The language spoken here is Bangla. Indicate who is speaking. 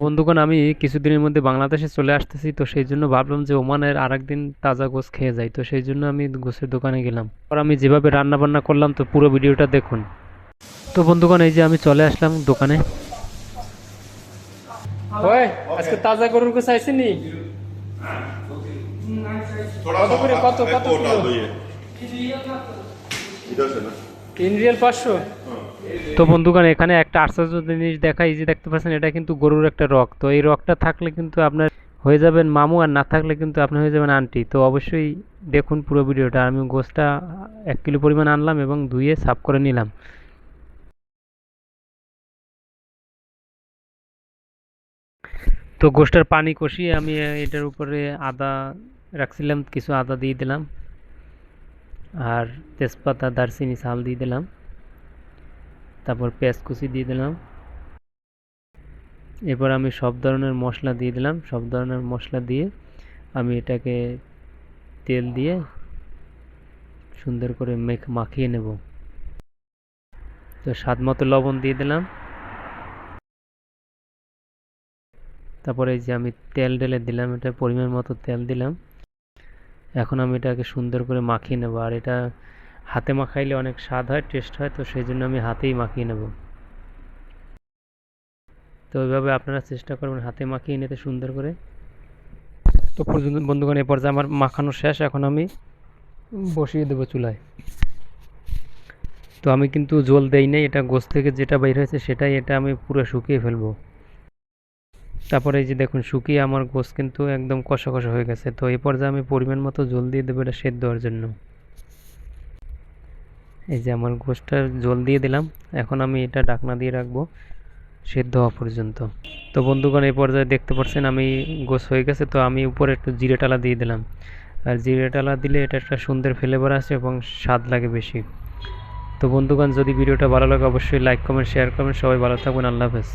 Speaker 1: বন্ধুগণ, আমি কিছুদিনের মধ্যে বাংলাদেশে চলে আসতেছি, তো সেই জন্য ভাবলাম যে ওমানের আরেকদিন তাজা গোশ খেয়ে যাই। তো সেই জন্য আমি গোশের দোকানে গেলাম। আর আমি যেভাবে রান্না বান্না করলাম, তো পুরো ভিডিওটা দেখুন। তো বন্ধুগণ, এই যে আমি চলে আসলাম দোকানে। ওই, আজকে তাজা গরুর গোশ আইছেনি? কত করে, কত কত কিলো? 3 রিয়াল 500। তো বন্ধুগণ, এখানে একটা আশ্চর্য জিনিস দেখাই, যে দেখতে পাচ্ছেন এটা কিন্তু গরুর একটা রক। তো এই রকটা থাকলে কিন্তু আপনার হয়ে যাবেন মামু, আর না থাকলে কিন্তু আপনি হয়ে যাবেন আন্টি। তো অবশ্যই দেখুন পুরো ভিডিওটা। আমি গোশটা 1 কিলো পরিমাণ আনলাম এবং ধুয়ে সাফ করে নিলাম। তো গোশটার পানি কষিয়ে আমি এটার উপরে আদা রাখছিলাম, কিছু আদা দিয়ে দিলাম, আর তেজপাতা দারচিনি ছাল দিয়ে দিলাম, তারপর পেঁয়াজ কুচি দিয়ে দিলাম। এরপর আমি সব ধরনের মশলা দিয়ে দিলাম। সব ধরনের মশলা দিয়ে আমি এটাকে তেল দিয়ে সুন্দর করে মাখিয়ে নেব। তো স্বাদ মতো লবণ দিয়ে দিলাম। তারপরে এই যে আমি তেল ঢেলে দিলাম, এটা পরিমাণ মতো তেল দিলাম। এখন আমি এটাকে সুন্দর করে মাখিয়ে নেব। আর এটা হাতে মাখাইলে অনেক স্বাদ হয়, টেস্ট হয়, তো সেই জন্য আমি হাতেই মাখিয়ে নেব। তো ওইভাবে আপনারা চেষ্টা করবেন হাতে মাখিয়ে নিতে সুন্দর করে। তো বন্ধুগণ, এ পর্যায়ে আমার মাখানো শেষ। এখন আমি বসিয়ে দেবো চুলায়। তো আমি কিন্তু জল দেই নাই, এটা গোশ থেকে যেটা বের হয়েছে সেটাই, এটা আমি পুরো শুকিয়ে ফেলবো। তারপরে এই যে দেখুন, শুকিয়ে আমার গোশ কিন্তু একদম কষা কষা হয়ে গেছে। তো এই পর্যায়ে আমি পরিমাণ মতো জল দিয়ে দেবো এটা সেদ্ধ হওয়ার জন্য। এই যে আমার গোশটা জল দিয়ে দিলাম। এখন আমি এটা ঢাকনা দিয়ে রাখবো সেদ্ধ হওয়া পর্যন্ত। তো বন্ধুগণ, এই পর্যায়ে দেখতে পাচ্ছেন আমি গোশ হয়ে গেছে। তো আমি উপরে একটু জিরে টালা দিয়ে দিলাম। আর জিরে টালা দিলে এটা একটা সুন্দর ফ্লেভার আসে এবং স্বাদ লাগে বেশি। তো বন্ধুগণ, যদি ভিডিওটা ভালো লাগে অবশ্যই লাইক কমেন্ট শেয়ার করবেন। সবাই ভালো থাকবেন। আল্লাহ হাফেজ।